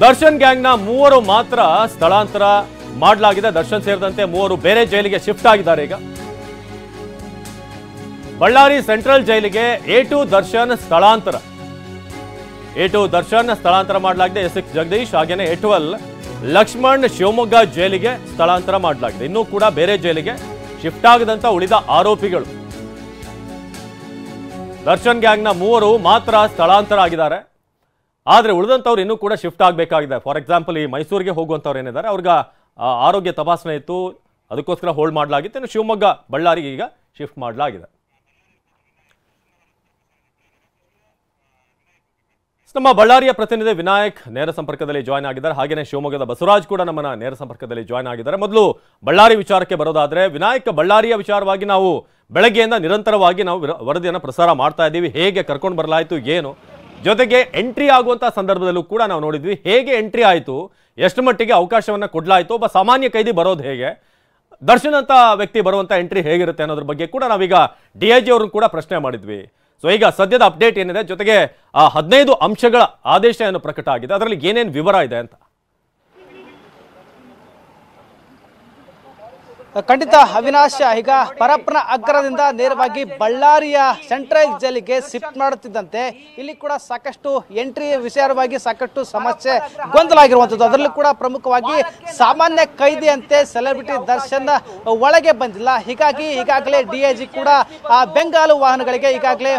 ದರ್ಶನ್ ಗ್ಯಾಂಗ್ನ ಮೂವರು ಮಾತ್ರ ಸ್ಥಳಾಂತರ ಮಾಡಲಾಗಿದೆ. ದರ್ಶನ್ ಸೇರಿದಂತೆ ಮೂವರು ಬೇರೆ ಜೈಲಿಗೆ ಶಿಫ್ಟ್ ಆಗಿದ್ದಾರೆ. ಈಗ ಬಳ್ಳಾರಿ ಸೆಂಟ್ರಲ್ ಜೈಲಿಗೆ A2 ದರ್ಶನ್ ಸ್ಥಳಾಂತರ ಮಾಡಲಾಗಿದೆ. S6 ಜಗದೀಶ್ ಹಾಗೇನೆ A12 ಲಕ್ಷ್ಮಣ್ ಶಿವಮೊಗ್ಗ ಜೈಲಿಗೆ ಸ್ಥಳಾಂತರ ಮಾಡಲಾಗಿದೆ. ಇನ್ನೂ ಕೂಡ ಬೇರೆ ಜೈಲಿಗೆ ಶಿಫ್ಟ್ ಆಗದಂತ ಉಳಿದ ಆರೋಪಿಗಳು ದರ್ಶನ್ ಗ್ಯಾಂಗ್ನ ಮೂವರು ಮಾತ್ರ ಸ್ಥಳಾಂತರ ಆಗಿದ್ದಾರೆ. ಆದ್ರೆ ಉಳಿದಂತವ್ರು ಇನ್ನೂ ಕೂಡ ಶಿಫ್ಟ್ ಆಗಬೇಕಾಗಿದೆ. ಫಾರ್ ಎಕ್ಸಾಂಪಲ್ ಈ ಮೈಸೂರಿಗೆ ಹೋಗುವಂತವ್ರು ಏನಿದ್ದಾರೆ ಅವ್ರಿಗೆ ಆರೋಗ್ಯ ತಪಾಸಣೆ ಇತ್ತು, ಅದಕ್ಕೋಸ್ಕರ ಹೋಲ್ಡ್ ಮಾಡಲಾಗಿತ್ತು. ಇನ್ನು ಶಿವಮೊಗ್ಗ ಬಳ್ಳಾರಿಗೆ ಈಗ ಶಿಫ್ಟ್ ಮಾಡಲಾಗಿದೆ. ನಮ್ಮ ಬಳ್ಳಾರಿಯ ಪ್ರತಿನಿಧಿ ವಿನಾಯಕ್ ನೇರ ಸಂಪರ್ಕದಲ್ಲಿ ಜಾಯ್ನ್ ಆಗಿದ್ದಾರೆ. ಹಾಗೇನೆ ಶಿವಮೊಗ್ಗದ ಬಸವರಾಜ್ ಕೂಡ ನಮ್ಮನ್ನ ನೇರ ಸಂಪರ್ಕದಲ್ಲಿ ಜಾಯ್ನ್ ಆಗಿದ್ದಾರೆ. ಮೊದಲು ಬಳ್ಳಾರಿ ವಿಚಾರಕ್ಕೆ ಬರೋದಾದ್ರೆ ವಿನಾಯಕ್, ಬಳ್ಳಾರಿಯ ವಿಚಾರವಾಗಿ ನಾವು ಬೆಳಗ್ಗೆಯಿಂದ ನಿರಂತರವಾಗಿ ನಾವು ವರದಿಯನ್ನು ಪ್ರಸಾರ ಮಾಡ್ತಾ ಇದ್ದೀವಿ. ಹೇಗೆ ಕರ್ಕೊಂಡು ಬರಲಾಯಿತು, ಏನು, ಜೊತೆಗೆ ಎಂಟ್ರಿ ಆಗುವಂತಹ ಸಂದರ್ಭದಲ್ಲೂ ಕೂಡ ನಾವು ನೋಡಿದ್ವಿ. ಹೇಗೆ ಎಂಟ್ರಿ ಆಯಿತು, ಎಷ್ಟು ಮಟ್ಟಿಗೆ ಅವಕಾಶವನ್ನ ಕೊಡ್ಲಾಯಿತು, ಒಬ್ಬ ಸಾಮಾನ್ಯ ಕೈದಿ ಬರೋದು ಹೇಗೆ, ದರ್ಶನ್ ಅಂತ ವ್ಯಕ್ತಿ ಬರುವಂತ ಎಂಟ್ರಿ ಹೇಗಿರುತ್ತೆ ಅನ್ನೋದ್ರ ಬಗ್ಗೆ ಕೂಡ ನಾವೀಗ DIG ಅವ್ರನ್ನ ಕೂಡ ಪ್ರಶ್ನೆ ಮಾಡಿದ್ವಿ. ಸೊ ಈಗ ಸದ್ಯದ ಅಪ್ಡೇಟ್ ಏನಿದೆ, ಜೊತೆಗೆ 15 ಅಂಶಗಳ ಆದೇಶ ಏನು ಪ್ರಕಟ ಆಗಿದೆ, ಅದರಲ್ಲಿ ಏನೇನು ವಿವರ ಇದೆ ಅಂತ. ಖಂಡಿತ ಅವಿನಾಶ್, ಈಗ ಪರಪ್ಪನ ಅಗ್ರದಿಂದ ನೇರವಾಗಿ ಬಳ್ಳಾರಿಯ ಸೆಂಟ್ರಲ್ ಜೈಲಿಗೆ ಶಿಫ್ಟ್ ಮಾಡುತ್ತಿದ್ದಂತೆ ಇಲ್ಲಿ ಕೂಡ ಸಾಕಷ್ಟು ಎಂಟ್ರಿ ವಿಚಾರವಾಗಿ ಸಾಕಷ್ಟು ಸಮಸ್ಯೆ ಗೊಂದಲ ಆಗಿರುವಂಥದ್ದು. ಅದರಲ್ಲೂ ಕೂಡ ಪ್ರಮುಖವಾಗಿ ಸಾಮಾನ್ಯ ಕೈದಿಯಂತೆ ಸೆಲೆಬ್ರಿಟಿ ದರ್ಶನ್ ಒಳಗೆ ಬಂದಿಲ್ಲ. ಹೀಗಾಗಿ ಈಗಾಗಲೇ DIG ಕೂಡ ಬೆಂಗಾಲು ವಾಹನಗಳಿಗೆ ಈಗಾಗಲೇ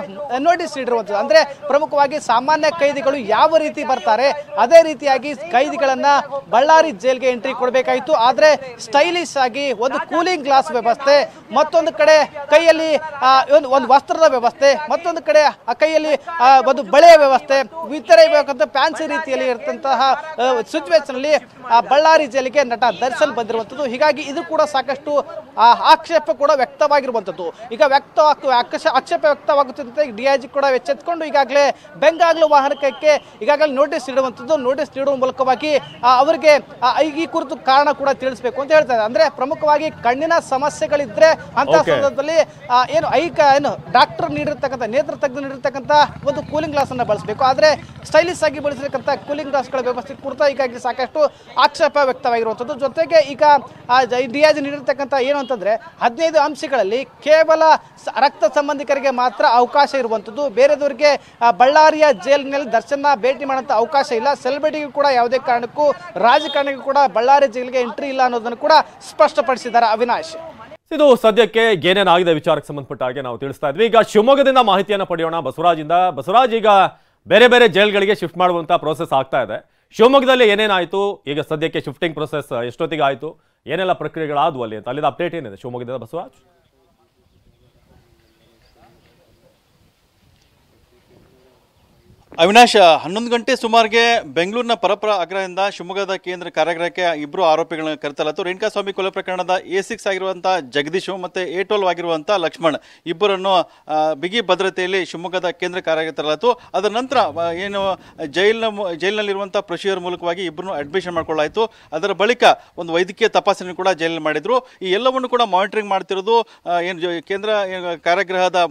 ನೋಟಿಸ್ ನೀಡಿರುವಂಥದ್ದು. ಅಂದ್ರೆ ಪ್ರಮುಖವಾಗಿ ಸಾಮಾನ್ಯ ಕೈದಿಗಳು ಯಾವ ರೀತಿ ಬರ್ತಾರೆ ಅದೇ ರೀತಿಯಾಗಿ ಕೈದಿಗಳನ್ನ ಬಳ್ಳಾರಿ ಜೈಲ್ಗೆ ಎಂಟ್ರಿ ಕೊಡಬೇಕಾಯಿತು. ಆದ್ರೆ ಸ್ಟೈಲಿಶ್ ಆಗಿ ಒಂದು ಕೂಲಿಂಗ್ ಗ್ಲಾಸ್ ವ್ಯವಸ್ಥೆ, ಮತ್ತೊಂದು ಕಡೆ ಕೈಯಲ್ಲಿ ಒಂದು ವಸ್ತ್ರದ ವ್ಯವಸ್ಥೆ, ಮತ್ತೊಂದು ಕಡೆ ಕೈಯಲ್ಲಿ ಒಂದು ಬಳೆಯ ವ್ಯವಸ್ಥೆ, ಇತರೆ ಫ್ಯಾನ್ಸಿ ರೀತಿಯಲ್ಲಿ ಇರತಂತಹ ಸಿಚುವೇಶನ್ ಅಲ್ಲಿ ಬಳ್ಳಾರಿ ಜೈಲಿಗೆ ನಟ ದರ್ಶನ್ ಬಂದಿರುವಂಥದ್ದು. ಹೀಗಾಗಿ ಇದು ಕೂಡ ಸಾಕಷ್ಟು ಆಕ್ಷೇಪ ಕೂಡ ವ್ಯಕ್ತವಾಗಿರುವಂಥದ್ದು. ಈಗ ಆಕ್ಷೇಪ ವ್ಯಕ್ತವಾಗುತ್ತಿದ್ದಂತೆ DIG ಕೂಡ ಎಚ್ಚೆತ್ತುಕೊಂಡು ಈಗಾಗಲೇ ಬೆಂಗಾಗಲು ವಾಹನಕ್ಕೆ ಈಗಾಗಲೇ ನೋಟಿಸ್ ನೀಡುವಂಥದ್ದು. ನೋಟಿಸ್ ನೀಡುವ ಮೂಲಕವಾಗಿ ಅವರಿಗೆ ಈ ಕುರಿತು ಕಾರಣ ಕೂಡ ತಿಳಿಸಬೇಕು ಅಂತ ಹೇಳ್ತಾರೆ. ಅಂದ್ರೆ ಪ್ರಮುಖವಾಗಿ ಕಣ್ಣಿನ ಸಮಸ್ಯೆಗಳಿದ್ರೆ ಅಂತ ಸಂದರ್ಭದಲ್ಲಿ ಏನು ಡಾಕ್ಟರ್ ನೀಡಿರ್ತಕ್ಕಂಥ ನೇತ್ರ ತಜ್ಞ ನೀಡಿರ್ತಕ್ಕಂಥ ಒಂದು ಕೂಲಿಂಗ್ ಗ್ಲಾಸ್ ಅನ್ನ ಬಳಸಬೇಕು. ಆದ್ರೆ ಸ್ಟೈಲಿಶ್ ಆಗಿ ಬಳಸಿರ್ತಕ್ಕಂಥ ಕೂಲಿಂಗ್ ಗ್ಲಾಸ್ಗಳ ವ್ಯವಸ್ಥೆ ಕುರಿತ ಈಗಾಗಲೇ ಸಾಕಷ್ಟು ಆಕ್ಷೇಪ ವ್ಯಕ್ತವಾಗಿರುವಂಥದ್ದು. ಜೊತೆಗೆ ಈಗ DIG ನೀಡಿರ್ತಕ್ಕಂಥ ಏನು ಅಂತಂದ್ರೆ 15 ಅಂಶಗಳಲ್ಲಿ ಕೇವಲ ರಕ್ತ ಸಂಬಂಧಿಕರಿಗೆ ಮಾತ್ರ ಅವಕಾಶ ಇರುವಂಥದ್ದು. ಬೇರೆದವರಿಗೆ ಬಳ್ಳಾರಿಯ ಜೈಲಿನಲ್ಲಿ ದರ್ಶನ ಭೇಟಿ ಮಾಡುವಂತ ಅವಕಾಶ ಇಲ್ಲ. ಸೆಲೆಬ್ರಿಟಿಗೂ ಕೂಡ ಯಾವುದೇ ಕಾರಣಕ್ಕೂ ರಾಜಕಾರಣಿಗೂ ಕೂಡ ಬಳ್ಳಾರಿ ಜೈಲಿಗೆ ಎಂಟ್ರಿ ಇಲ್ಲ ಅನ್ನೋದನ್ನು ಕೂಡ ಸ್ಪಷ್ಟಪಡಿಸಿದ್ದಾರೆ. ಅವಿನಾಶ್, ಇದು ಸದ್ಯಕ್ಕೆ ಏನೇನಾಗಿದೆ ವಿಚಾರಕ್ಕೆ ಸಂಬಂಧಪಟ್ಟ ಹಾಗೆ ನಾವು ತಿಳಿಸ್ತಾ ಇದ್ವಿ. ಈಗ ಶಿವಮೊಗ್ಗದಿಂದ ಮಾಹಿತಿಯನ್ನು ಪಡೆಯೋಣ ಬಸವರಾಜಿಂದ. ಬಸವರಾಜ್, ಈಗ ಬೇರೆ ಬೇರೆ ಜೈಲ್ಗಳಿಗೆ ಶಿಫ್ಟ್ ಮಾಡುವಂತ ಪ್ರೋಸೆಸ್ ಆಗ್ತಾ ಇದೆ. ಶಿವಮೊಗ್ಗದಲ್ಲಿ ಏನೇನಾಯಿತು, ಈಗ ಸದ್ಯಕ್ಕೆ ಶಿಫ್ಟಿಂಗ್ ಪ್ರೋಸೆಸ್ ಎಷ್ಟೊತ್ತಿಗೆ ಆಯಿತು, ಏನೆಲ್ಲ ಪ್ರಕ್ರಿಯೆಗಳಾದವು ಅಲ್ಲಿ ಅಂತ, ಅಲ್ಲಿಂದ ಅಪ್ಡೇಟ್ ಏನಿದೆ ಶಿವಮೊಗ್ಗದಿಂದ ಬಸವರಾಜ್? ಅವಿನಾಶ್, 11 ಗಂಟೆ ಸುಮಾರಿಗೆ ಬೆಂಗಳೂರಿನ ಪರಪ್ಪರ ಅಗ್ರದಿಂದ ಶಿವಮೊಗ್ಗದ ಕೇಂದ್ರ ಕಾರಾಗೃಹಕ್ಕೆ ಇಬ್ಬರು ಆರೋಪಿಗಳನ್ನ ಕರೆತರಲಾಯಿತು. ರೇಣುಕಾಸ್ವಾಮಿ ಕೊಲೆ ಪ್ರಕರಣದ A6 ಆಗಿರುವಂತಹ ಜಗದೀಶ್ ಮತ್ತು A12 ಆಗಿರುವಂತಹ ಲಕ್ಷ್ಮಣ್ ಇಬ್ಬರನ್ನು ಬಿಗಿ ಭದ್ರತೆಯಲ್ಲಿ ಶಿವಮೊಗ್ಗದ ಕೇಂದ್ರ ಕಾರಾಗೃಹಕ್ಕೆ ತರಲಾಯಿತು. ಅದರ ನಂತರ ಏನು ಜೈಲಿನಲ್ಲಿರುವಂತಹ ಪ್ರೊಸೀಜರ್ ಮೂಲಕವಾಗಿ ಇಬ್ಬರನ್ನು ಅಡ್ಮಿಷನ್ ಮಾಡ್ಕೊಳ್ಳಾಯಿತು. ಅದರ ಬಳಿಕ ಒಂದು ವೈದ್ಯಕೀಯ ತಪಾಸಣೆ ಕೂಡ ಜೈಲಿನಲ್ಲಿ ಮಾಡಿದ್ರು. ಈ ಎಲ್ಲವನ್ನು ಕೂಡ ಮಾನಿಟರಿಂಗ್ ಮಾಡ್ತಿರೋದು ಏನು ಕೇಂದ್ರ ಕಾರಾಗೃಹದ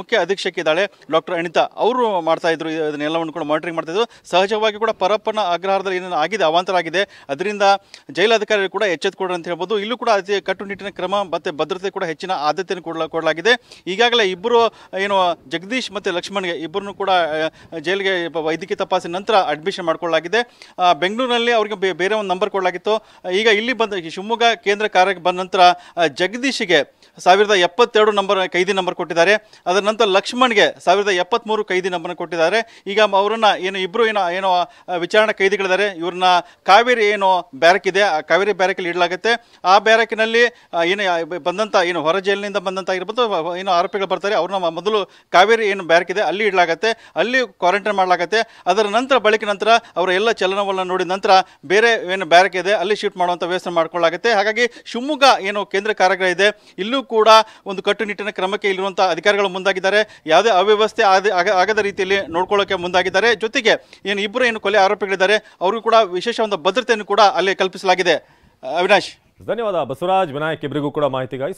ಮುಖ್ಯ ಅಧೀಕ್ಷಕ ಇದ್ದಾಳೆ ಡಾಕ್ಟರ್ ಅನಿತಾ, ಅವರು ಮಾಡ್ತಾ ಇದ್ರು. ಎಲ್ಲವನ್ನು ಕೂಡ ಮಾನಿಟರಿಂಗ್ ಮಾಡ್ತಿದ್ರು. ಸಹಜವಾಗಿ ಕೂಡ ಪರಪ್ಪನ ಅಗ್ರಹಾರದಲ್ಲಿ ಏನೇನು ಆಗಿದೆ, ಅವಾಂತರ ಆಗಿದೆ, ಅದರಿಂದ ಜೈಲಾಧಿಕಾರಿಗಳು ಕೂಡ ಎಚ್ಚೆತ್ತುಕೊಡ್ರಿ ಅಂತ ಹೇಳ್ಬೋದು. ಇಲ್ಲೂ ಕೂಡ ಅತಿ ಕಟ್ಟುನಿಟ್ಟಿನ ಕ್ರಮ ಮತ್ತೆ ಭದ್ರತೆ ಕೂಡ ಹೆಚ್ಚಿನ ಆದ್ಯತೆಯನ್ನು ಕೊಡಲಾಗಿದೆ. ಈಗಾಗಲೇ ಇಬ್ಬರು ಏನು ಜಗದೀಶ್ ಮತ್ತು ಲಕ್ಷ್ಮಣ್ಗೆ ಇಬ್ಬರನ್ನು ಕೂಡ ಜೈಲಿಗೆ ವೈದ್ಯಕೀಯ ತಪಾಸಣೆ ನಂತರ ಅಡ್ಮಿಷನ್ ಮಾಡ್ಕೊಳ್ಳಲಾಗಿದೆ. ಬೆಂಗಳೂರಿನಲ್ಲಿ ಅವರಿಗೆ ಬೇರೆ ಒಂದು ನಂಬರ್ ಕೊಡಲಾಗಿತ್ತು. ಈಗ ಇಲ್ಲಿ ಬಂದ ಶಿವಮೊಗ್ಗ ಕೇಂದ್ರ ಕಾರ್ಯಕ್ಕೆ ಬಂದ ನಂತರ ಜಗದೀಶ್ಗೆ 1072 ನಂಬರ್ ಕೈದಿ ನಂಬರ್ ಕೊಟ್ಟಿದ್ದಾರೆ. ಅದರ ನಂತರ ಲಕ್ಷ್ಮಣ್ಗೆ 1073 ಕೈದಿ ನಂಬರ್ ಕೊಟ್ಟಿದ್ದಾರೆ. ಈಗ ಅವರನ್ನ ಇಬ್ರು ಏನೋ ವಿಚಾರಣಾ ಕೈದಿಗಳಿದ್ದಾರೆ. ಇವ್ರನ್ನ ಕಾವೇರಿ ಬ್ಯಾರಕ್ ಇದೆ, ಆ ಕಾವೇರಿ ಬ್ಯಾರಕಲ್ಲಿ ಇಡಲಾಗುತ್ತೆ. ಆ ಬ್ಯಾರಕ್ನಲ್ಲಿ ಬಂದಂತ ಹೊರ ಜೈಲಿನಿಂದ ಬಂದಂತ ಇರ್ಬೋದು ಆರೋಪಿಗಳು ಬರ್ತಾರೆ, ಅವ್ರನ್ನ ಮೊದಲು ಕಾವೇರಿ ಬ್ಯಾರಕ್ ಇದೆ ಅಲ್ಲಿ ಇಡಲಾಗುತ್ತೆ, ಅಲ್ಲಿ ಕ್ವಾರಂಟೈನ್ ಮಾಡಲಾಗುತ್ತೆ. ಅದರ ನಂತರ ನಂತರ ಅವರ ಎಲ್ಲ ಚಲನವಲನ ನೋಡಿದ ನಂತರ ಬೇರೆ ಬ್ಯಾರಕ್ ಇದೆ ಅಲ್ಲಿ ಶಿಫ್ಟ್ ಮಾಡುವಂತ ವ್ಯವಸ್ಥೆ ಮಾಡ್ಕೊಳ್ಳಲಾಗುತ್ತೆ. ಹಾಗಾಗಿ ಶಿವಮೊಗ್ಗ ಕೇಂದ್ರ ಕಾರಾಗೃಹ ಇದೆ, ಇಲ್ಲೂ ಕೂಡ ಒಂದು ಕಟ್ಟುನಿಟ್ಟಿನ ಕ್ರಮಕ್ಕೆ ಇಲ್ಲಿರುವಂತಹ ಅಧಿಕಾರಿಗಳು ಮುಂದಾಗಿದ್ದಾರೆ. ಯಾವುದೇ ಅವ್ಯವಸ್ಥೆ ಆಗದ ರೀತಿಯಲ್ಲಿ ನೋಡ್ಕೊಳ್ಳೋಕೆ ಮುಂದಾಗಿದ್ದಾರೆ. ಜೊತೆಗೆ ಇಬ್ಬರು ಕೊಲೆ ಆರೋಪಿಗಳಿದ್ದಾರೆ, ಅವರಿಗೂ ಕೂಡ ವಿಶೇಷ ಒಂದು ಭದ್ರತೆಯನ್ನು ಕೂಡ ಅಲ್ಲಿ ಕಲ್ಪಿಸಲಾಗಿದೆ. ಅವಿನಾಶ್, ಧನ್ಯವಾದ ಬಸವರಾಜ್, ವಿನಾಯಕ್ ಇಬ್ಬರಿಗೂ ಕೂಡ ಮಾಹಿತಿಗಾಗಿ.